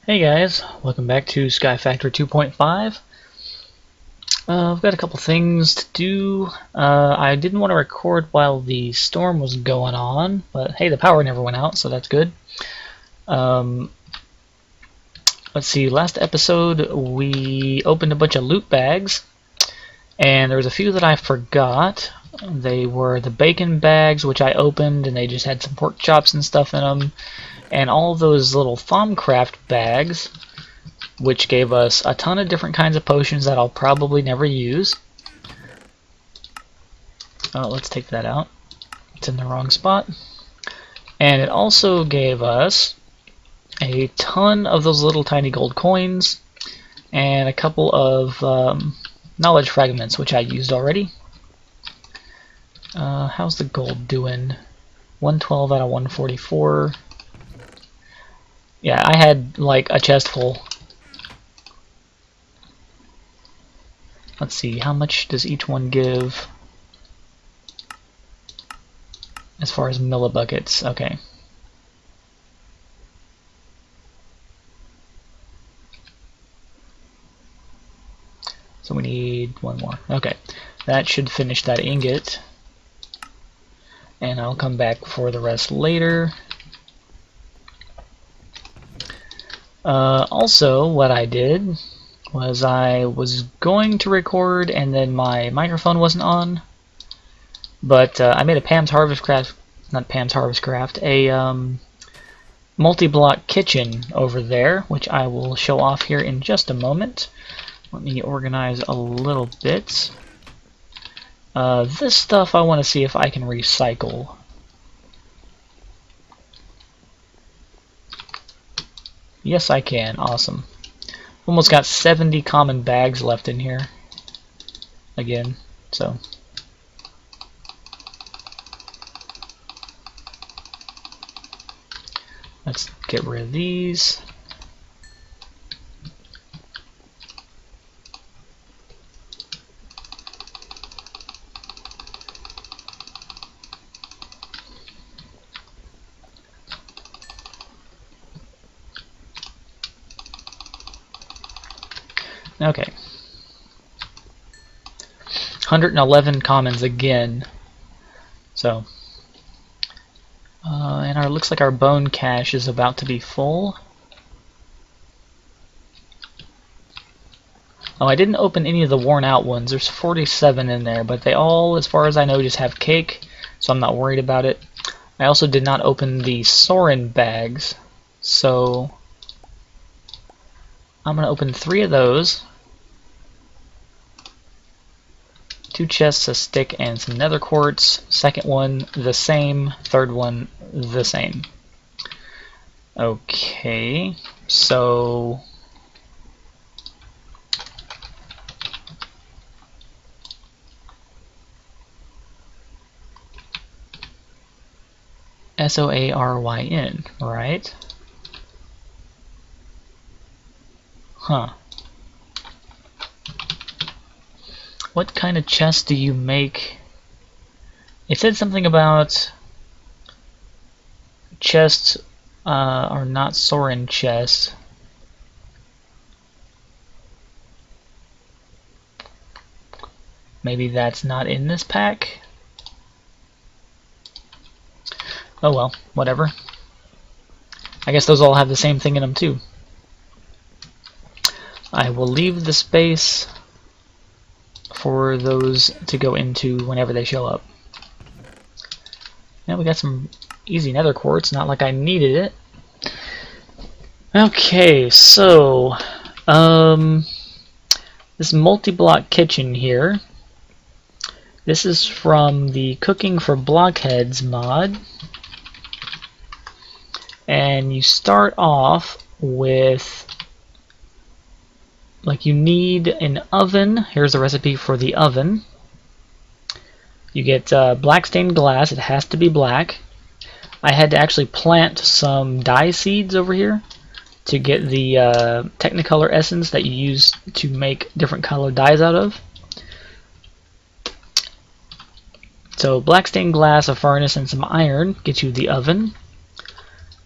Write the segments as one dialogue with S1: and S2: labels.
S1: Hey guys, welcome back to Sky Factor 2.5. I've got a couple things to do. I didn't want to record while the storm was going on, but hey, the power never went out, so that's good. Let's see, last episode we opened a bunch of loot bags, and there was a few that I forgot. They were the bacon bags, which I opened, and they just had some pork chops and stuff in them, and all those little Thaumcraft bags, which gave us a ton of different kinds of potions that I'll probably never use. Oh, let's take that out. It's in the wrong spot. And it also gave us a ton of those little tiny gold coins and a couple of knowledge fragments, which I used already. How's the gold doing? 112 out of 144. Yeah, I had like a chest full. Let's see, how much does each one give as far as millibuckets? Okay. So we need one more. Okay, that should finish that ingot. And I'll come back for the rest later. Also, what I did was I was going to record and then my microphone wasn't on, but I made a Pam's Harvest Craft, not Pam's Harvest Craft, a multi-block kitchen over there, which I will show off here in just a moment. Let me organize a little bit. This stuff I want to see if I can recycle. Yes, I can. Awesome. Almost got 70 common bags left in here. Again, so. Let's get rid of these. Okay. 111 commons again. So. And our looks like our bone cache is about to be full. Oh, I didn't open any of the worn out ones. There's 47 in there, but they all, as far as I know, just have cake, so I'm not worried about it. I also did not open the Soren bags, so I'm going to open 3 of those. 2 chests, a stick, and some nether quartz. Second one, the same. Third one, the same. Okay, so Soaryn, right? Huh. What kind of chest do you make? It said something about chests are not Soren chests. Maybe that's not in this pack? Oh well, whatever. I guess those all have the same thing in them too. I will leave the space for those to go into whenever they show up. Now we got some easy nether quartz, not like I needed it. Okay, so this multi-block kitchen here, this is from the Cooking for Blockheads mod, and you start off with, like, you need an oven. Here's the recipe for the oven. You get black stained glass. It has to be black. I had to actually plant some dye seeds over here to get the Technicolor essence that you use to make different color dyes out of. So black stained glass, a furnace, and some iron get you the oven.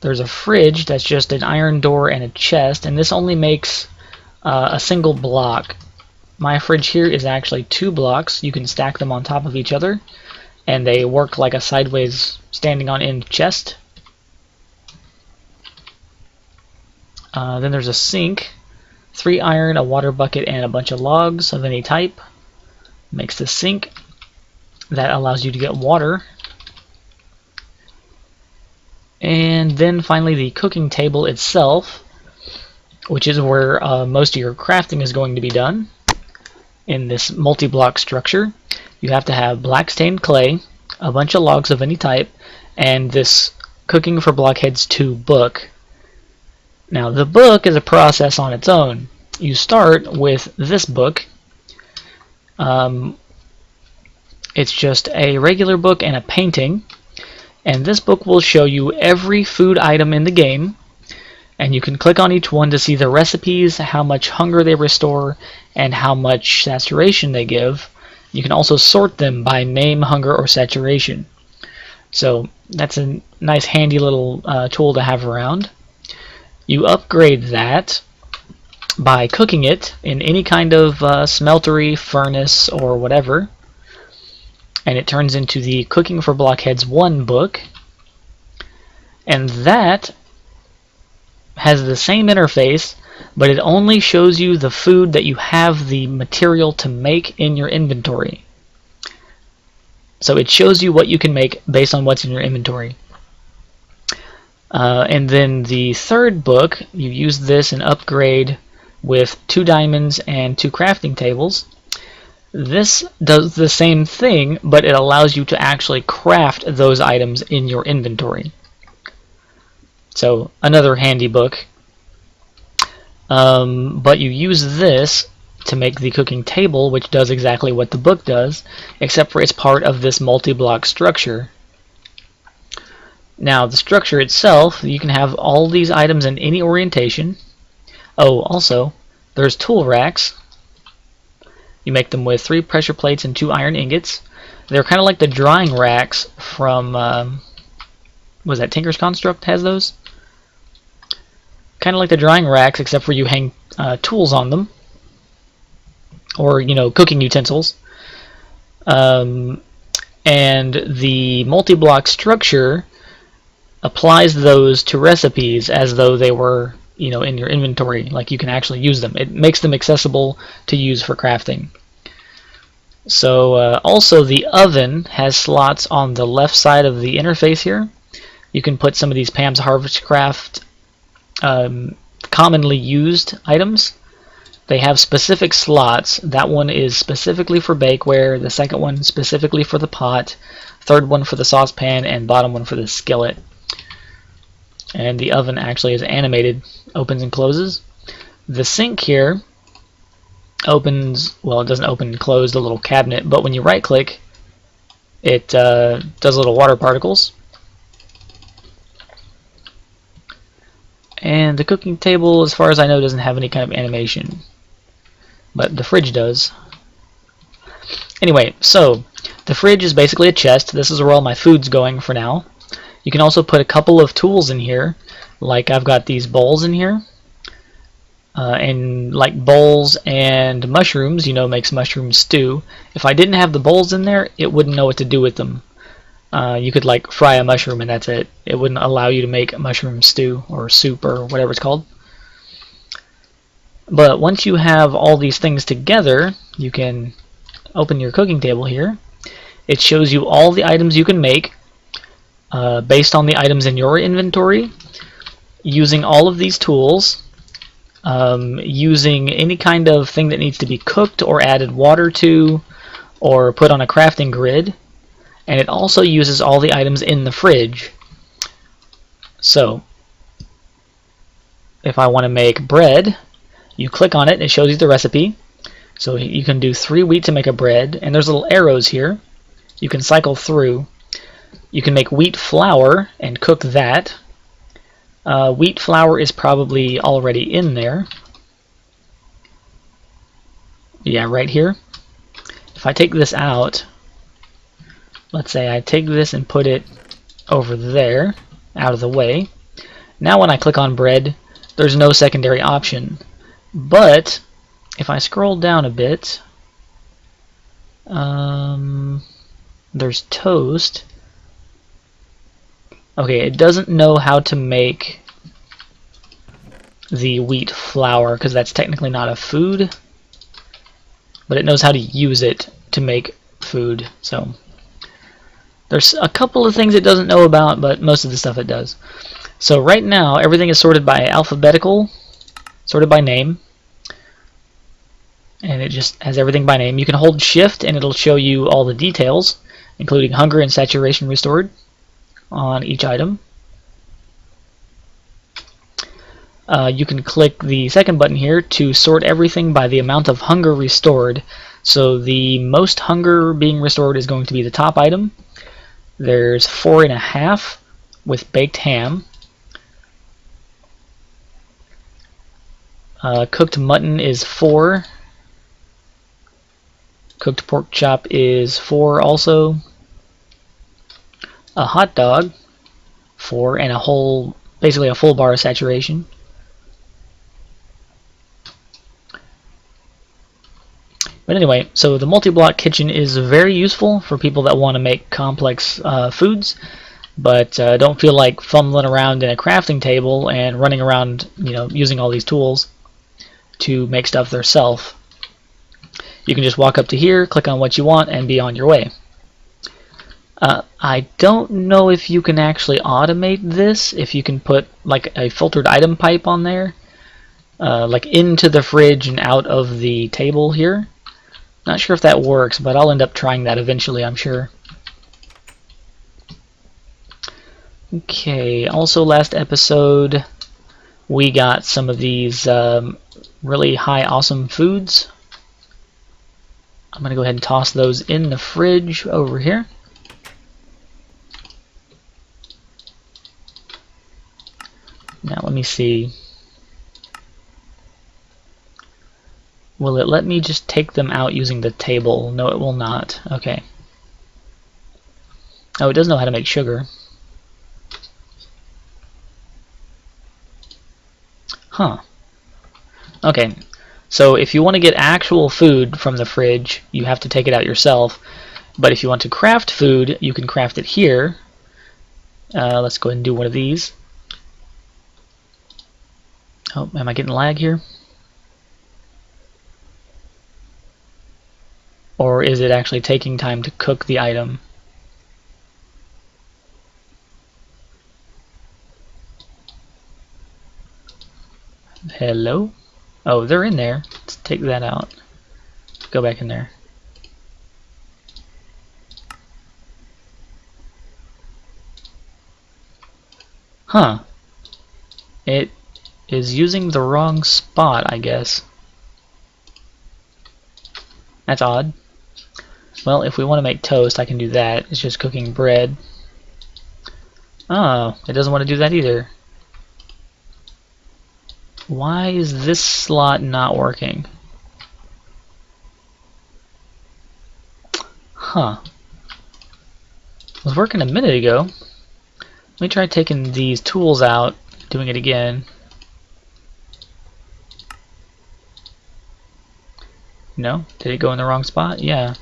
S1: There's a fridge that's just an iron door and a chest, and this only makes a single block. My fridge here is actually 2 blocks. You can stack them on top of each other, and they work like a sideways standing on end chest. Then there's a sink, 3 iron, a water bucket, and a bunch of logs of any type. Makes the sink. That allows you to get water. And then finally the cooking table itself, which is where most of your crafting is going to be done. In this multi-block structure, you have to have black stained clay, a bunch of logs of any type, and this Cooking for Blockheads 2 book. Now the book is a process on its own. You start with this book. It's just a regular book and a painting, and this book will show you every food item in the game, and you can click on each one to see the recipes, how much hunger they restore, and how much saturation they give. You can also sort them by name, hunger, or saturation. So that's a nice handy little tool to have around. You upgrade that by cooking it in any kind of smeltery, furnace, or whatever, and it turns into the Cooking for Blockheads 1 book, and that has the same interface, but it only shows you the food that you have the material to make in your inventory. So it shows you what you can make based on what's in your inventory. And then the third book, you use this and upgrade with 2 diamonds and 2 crafting tables. This does the same thing, but it allows you to actually craft those items in your inventory. So another handy book. But you use this to make the cooking table, which does exactly what the book does, except for it's part of this multi-block structure. Now the structure itself, you can have all these items in any orientation. Oh, also, there's tool racks. You make them with 3 pressure plates and 2 iron ingots. They're kind of like the drying racks from, was that Tinker's Construct has those? Kind of like the drying racks, except for you hang tools on them, or cooking utensils. And the multi-block structure applies those to recipes as though they were in your inventory, like you can actually use them. It makes them accessible to use for crafting. So also the oven has slots on the left side of the interface here. You can put some of these Pam's Harvest Craft commonly used items. They have specific slots. That one is specifically for bakeware, the second one specifically for the pot, third one for the saucepan, and bottom one for the skillet. And the oven actually is animated, opens and closes. The sink here opens, well, it doesn't open and close the little cabinet, but when you right click, it does little water particles. And the cooking table, as far as I know, doesn't have any kind of animation, but the fridge does. Anyway, so the fridge is basically a chest. This is where all my food's going for now. You can also put a couple of tools in here, like I've got these bowls in here, and like bowls and mushrooms, makes mushroom stew. If I didn't have the bowls in there, it wouldn't know what to do with them. You could like fry a mushroom and that's it. It wouldn't allow you to make a mushroom stew or soup or whatever it's called. But once you have all these things together, you can open your cooking table here. It shows you all the items you can make based on the items in your inventory, using all of these tools, using any kind of thing that needs to be cooked or added water to or put on a crafting grid. And it also uses all the items in the fridge. So if I want to make bread, you click on it and it shows you the recipe. So you can do 3 wheat to make a bread, and there's little arrows here. You can cycle through. You can make wheat flour and cook that. Wheat flour is probably already in there. Yeah, right here. If I take this out, let's say I take this and put it over there, out of the way. Now when I click on bread, there's no secondary option. But if I scroll down a bit, there's toast. Okay, it doesn't know how to make the wheat flour because that's technically not a food, but it knows how to use it to make food. So there's a couple of things it doesn't know about, but most of the stuff it does. So right now everything is sorted by alphabetical, sorted by name, and it just has everything by name. You can hold shift and it'll show you all the details, including hunger and saturation restored on each item. You can click the second button here to sort everything by the amount of hunger restored. So the most hunger being restored is going to be the top item. There's 4.5 with baked ham. Cooked mutton is 4. Cooked pork chop is 4 also. A hot dog, 4, and a whole, basically a full bar of saturation. But anyway, so the multi-block kitchen is very useful for people that want to make complex foods, but don't feel like fumbling around in a crafting table and running around, using all these tools to make stuff themselves. You can just walk up to here, click on what you want, and be on your way. I don't know if you can actually automate this, if you can put like a filtered item pipe on there, like into the fridge and out of the table here. Not sure if that works, but I'll end up trying that eventually, I'm sure. Okay, also last episode we got some of these really high awesome foods. I'm going to go ahead and toss those in the fridge over here. Now let me see. Will it let me just take them out using the table? No, it will not. Okay. Oh, it does know how to make sugar. Huh. Okay. So if you want to get actual food from the fridge, you have to take it out yourself. But if you want to craft food, you can craft it here. Let's go ahead and do one of these. Oh, am I getting lag here? Or is it actually taking time to cook the item? Hello? Oh, they're in there. Let's take that out. Go back in there. Huh. It is using the wrong spot, I guess. That's odd. Well, if we want to make toast, I can do that. It's just cooking bread. Oh, it doesn't want to do that either. Why is this slot not working? Huh. It was working a minute ago. Let me try taking these tools out, doing it again. No? Did it go in the wrong spot? Yeah.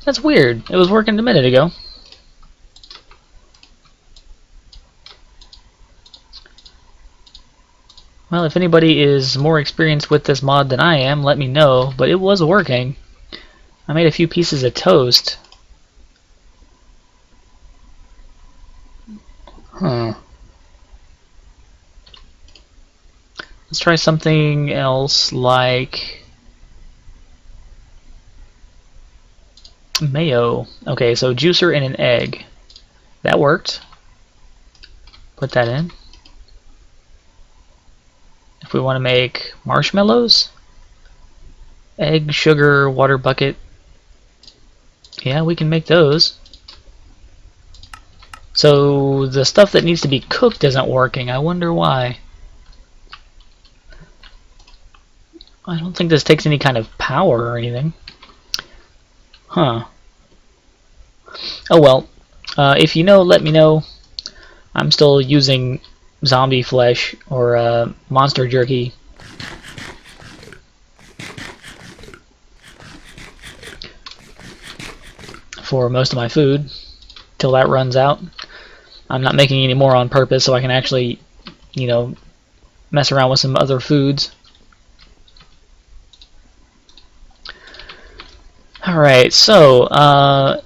S1: That's weird. It was working a minute ago. Well, if anybody is more experienced with this mod than I am, let me know, but it was working. I made a few pieces of toast. Huh. Let's try something else like mayo. Okay, so juicer and an egg. That worked. Put that in. If we want to make marshmallows, egg, sugar, water bucket. Yeah, we can make those. So the stuff that needs to be cooked isn't working. I wonder why. I don't think this takes any kind of power or anything. Huh. Oh well. If you know, let me know. I'm still using zombie flesh or monster jerky for most of my food till that runs out. I'm not making any more on purpose so I can actually, you know, mess around with some other foods. Alright, so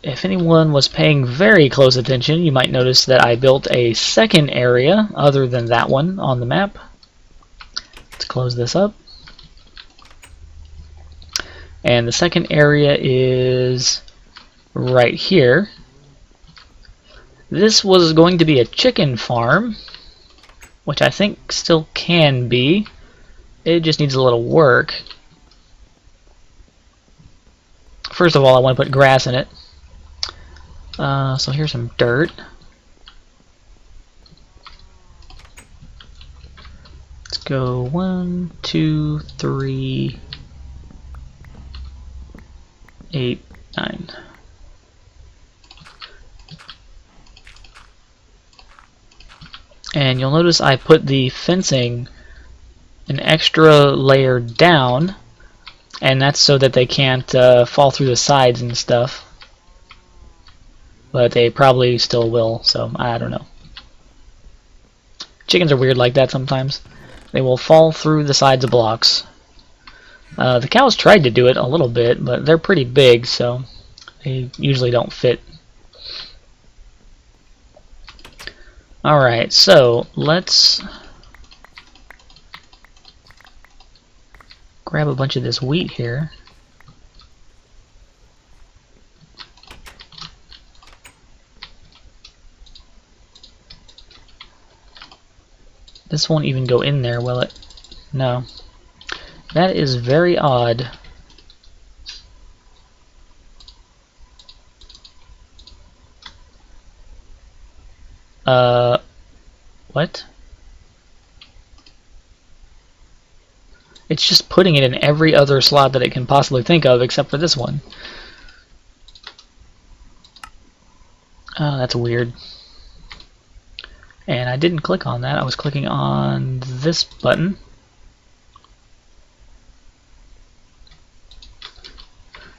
S1: if anyone was paying very close attention, you might notice that I built a second area other than that one on the map. Let's close this up. And the second area is right here. This was going to be a chicken farm, which I think still can be. It just needs a little work. First of all, I want to put grass in it. So here's some dirt. Let's go 1, 2, 3, 8, 9. And you'll notice I put the fencing an extra layer down, and that's so that they can't fall through the sides and stuff. But they probably still will, so I don't know. Chickens are weird like that sometimes. They will fall through the sides of blocks. The cows tried to do it a little bit, but they're pretty big, so they usually don't fit. Alright, so let's grab a bunch of this wheat here. This won't even go in there, will it? No. That is very odd. What? It's just putting it in every other slot that it can possibly think of except for this one. Oh, that's weird. And I didn't click on that. I was clicking on this button.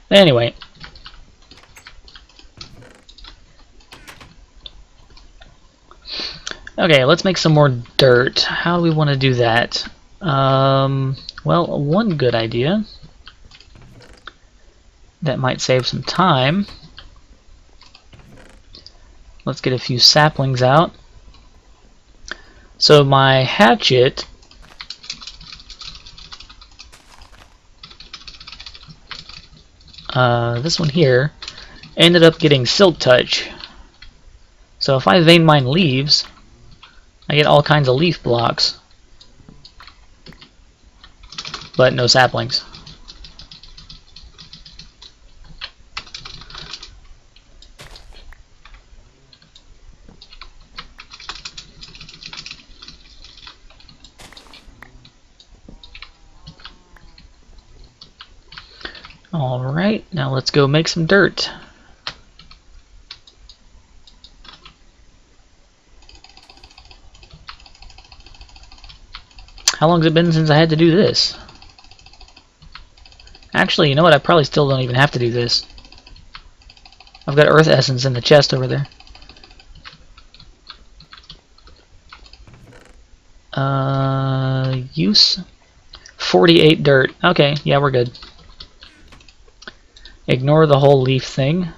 S1: Anyway. Okay, let's make some more dirt. How do we want to do that? Well, one good idea that might save some time. Let's get a few saplings out. So my hatchet this one here ended up getting silk touch. So if I vein mine leaves, I get all kinds of leaf blocks, but no saplings. Alright, now let's go make some dirt. How long has it been since I had to do this? Actually, you know what? I probably still don't even have to do this. I've got earth essence in the chest over there. Use 48 dirt. Okay, yeah, we're good. Ignore the whole leaf thing.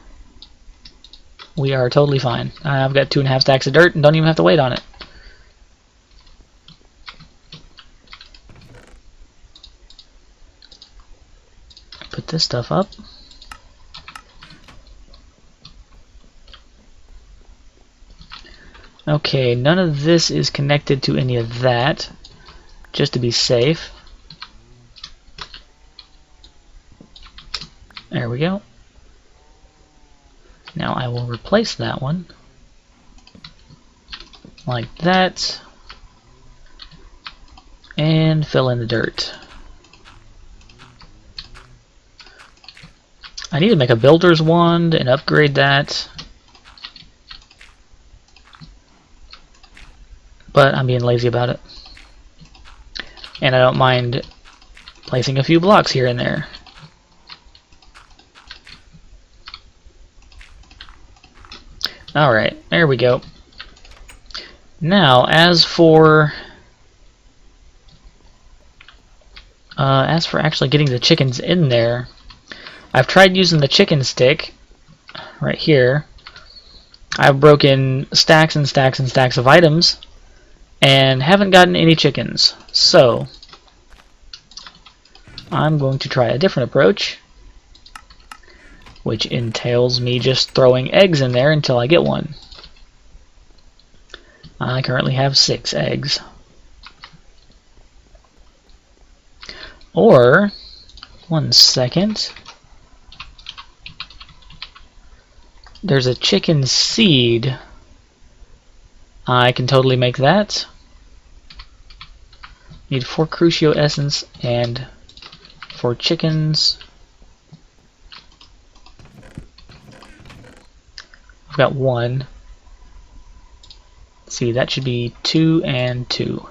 S1: We are totally fine. I've got 2.5 stacks of dirt and don't even have to wait on it. Put this stuff up. Okay, none of this is connected to any of that, just to be safe. There we go. Now I will replace that one like that and fill in the dirt. I need to make a builder's wand and upgrade that. but I'm being lazy about it. And I don't mind placing a few blocks here and there. Alright, there we go. Now, as for actually getting the chickens in there, I've tried using the chicken stick right here. I've broken stacks and stacks and stacks of items and haven't gotten any chickens. So I'm going to try a different approach, which entails me just throwing eggs in there until I get one. I currently have 6 eggs. Or, one second, there's a chicken seed. I can totally make that. Need 4 Crucio essence and 4 chickens. I've got 1. Let's see, that should be 2 and 2.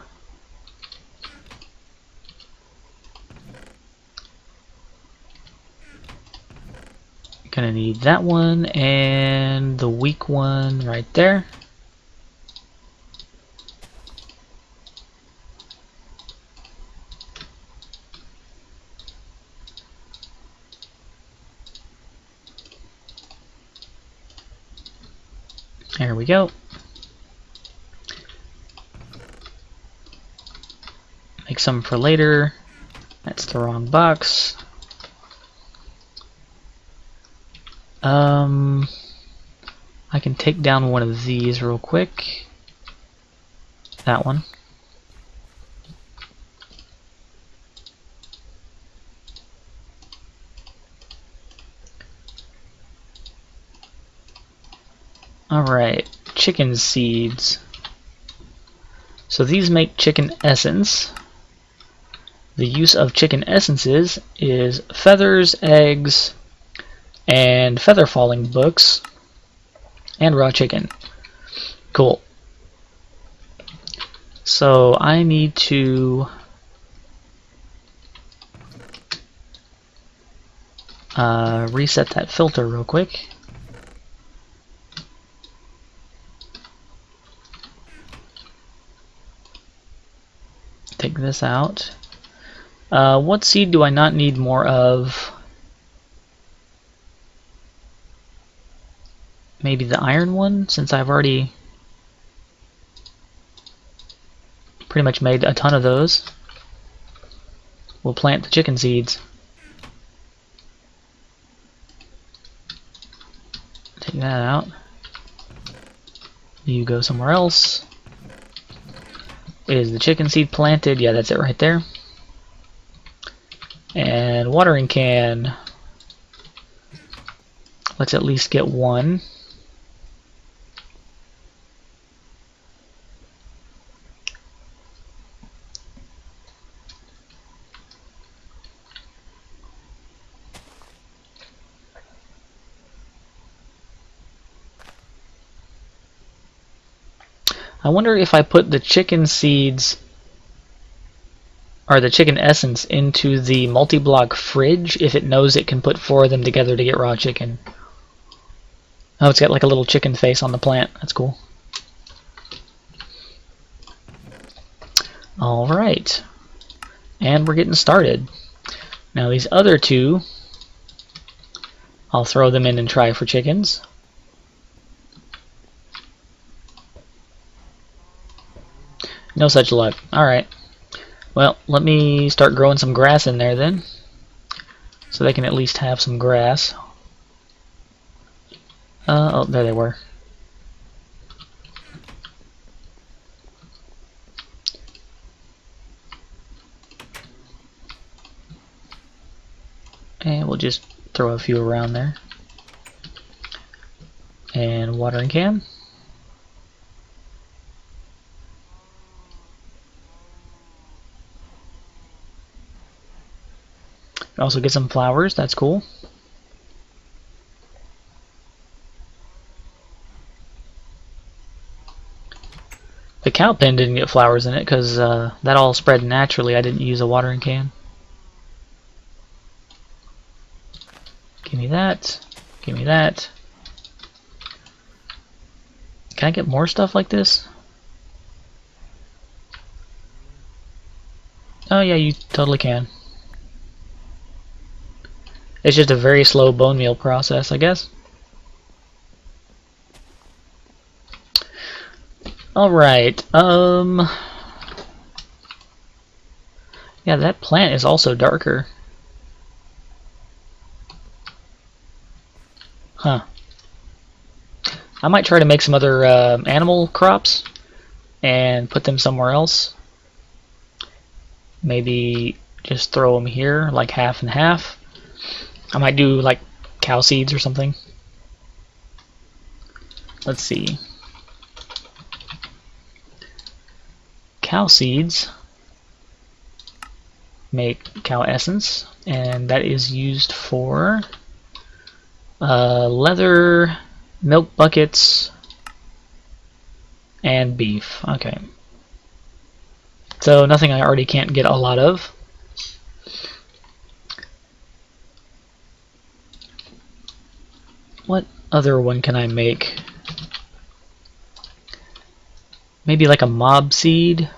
S1: Gonna need that one and the weak one right there. There we go. Make some for later. That's the wrong box. I can take down one of these real quick. That one. Alright, chicken seeds. So these make chicken essence. The use of chicken essences is feathers, eggs, and feather falling books, and raw chicken. Cool. So I need to reset that filter real quick. Take this out. What seed do I not need more of? Maybe the iron one, since I've already pretty much made a ton of those. We'll plant the chicken seeds. Take that out. You go somewhere else. Is the chicken seed planted? Yeah, that's it right there. And watering can. Let's at least get one. I wonder if I put the chicken seeds or the chicken essence into the multi-block fridge, if it knows it can put 4 of them together to get raw chicken. Oh, it's got like a little chicken face on the plant. That's cool. Alright. And we're getting started. Now these other 2, I'll throw them in and try for chickens. No such luck. Alright. Well, let me start growing some grass in there then, so they can at least have some grass. Oh, there they were. And we'll just throw a few around there. And watering can. Also get some flowers, that's cool. The cow pen didn't get flowers in it because that all spread naturally. I didn't use a watering can. Give me that. Give me that. Can I get more stuff like this? Oh yeah, you totally can. It's just a very slow bone meal process, I guess. Alright, yeah, that plant is also darker. Huh. I might try to make some other animal crops and put them somewhere else. Maybe just throw them here, like half and half. I might do like cow seeds or something. Let's see. Cow seeds make cow essence, and that is used for leather, milk buckets, and beef. Okay. So nothing I already can't get a lot of. What other one can I make? Maybe like a mob seed.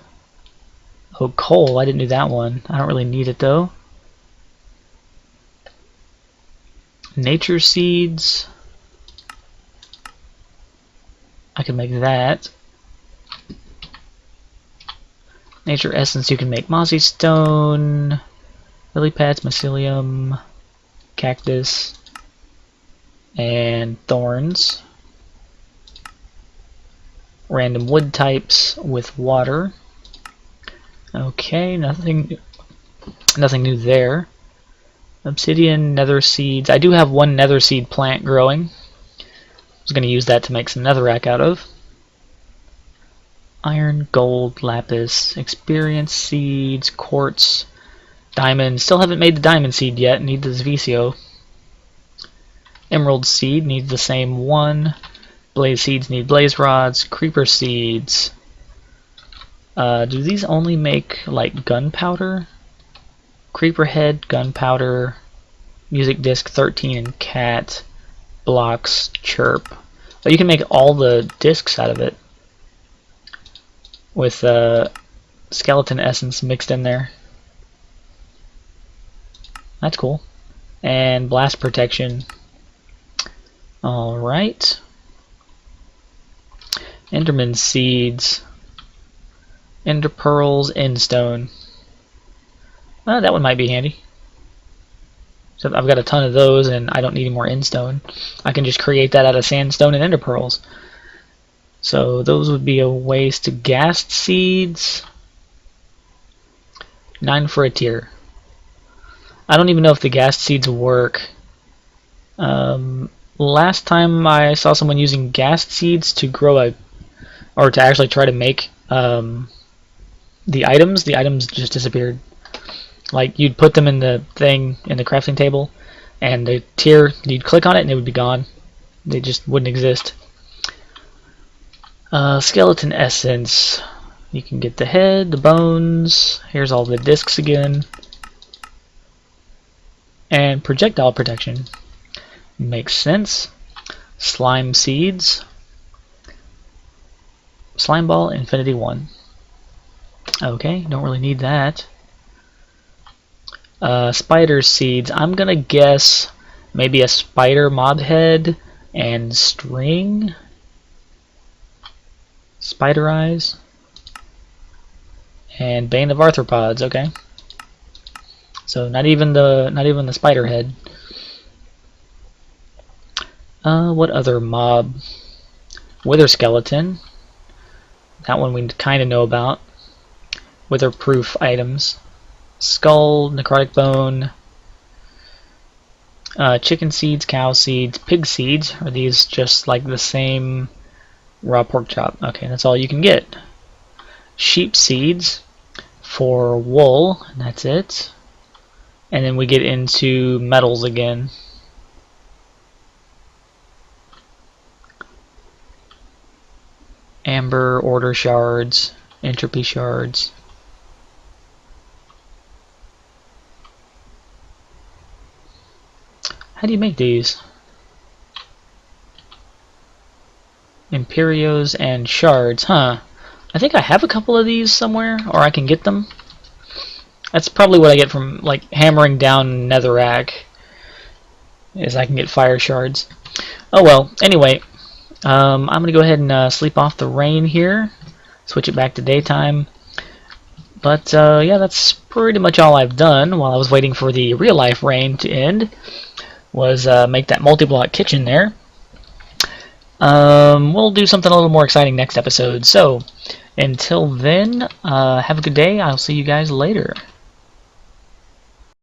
S1: Oh, coal. I didn't do that one. I don't really need it though. Nature seeds. I can make that. Nature essence, you can make mossy stone, lily pads, mycelium, cactus, and thorns. Random wood types with water. Okay, nothing new there. Obsidian, nether seeds. I do have one nether seed plant growing. I was going to use that to make some netherrack out of. Iron, gold, lapis, experience seeds, quartz, diamond. Still haven't made the diamond seed yet. Need the Visio. Emerald seed needs the same one. Blaze seeds need blaze rods. Creeper seeds. Do these only make like gunpowder? Creeper head, gunpowder, music disc 13, and cat blocks chirp. But you can make all the discs out of it with skeleton essence mixed in there. That's cool. And blast protection. Alright. Enderman seeds. Ender pearls, endstone. That one might be handy. So I've got a ton of those and I don't need any more endstone. I can just create that out of sandstone and ender pearls. So those would be a waste to ghast seeds. 9 for a tier. I don't even know if the ghast seeds work. Last time I saw someone using ghast seeds to grow or to actually try to make the items just disappeared. Like you'd put them in the thing in the crafting table, and the tier you'd click on it and it would be gone. They just wouldn't exist. Skeleton essence. You can get the head, the bones. Here's all the discs again. And projectile protection. Makes sense. Slime seeds. Slime ball, infinity 1. Okay, don't really need that. Spider seeds. I'm gonna guess maybe a spider mob head and string. Spider eyes. And bane of arthropods. Okay. So not even the spider head. What other mob? Wither skeleton. That one we kind of know about. Wither-proof items. Skull, necrotic bone, chicken seeds, cow seeds, pig seeds. Are these just like the same raw pork chop? Okay, that's all you can get. Sheep seeds for wool, and that's it. And then we get into metals again. Amber, order shards, entropy shards. How do you make these? Imperios and shards, huh? I think I have a couple of these somewhere, or I can get them. That's probably what I get from like hammering down netherrack, is I can get fire shards. Oh well, anyway, I'm gonna go ahead and sleep off the rain here, switch it back to daytime. But yeah, that's pretty much all I've done while I was waiting for the real life rain to end, was make that multi-block kitchen there. We'll do something a little more exciting next episode. So, until then, have a good day. I'll see you guys later.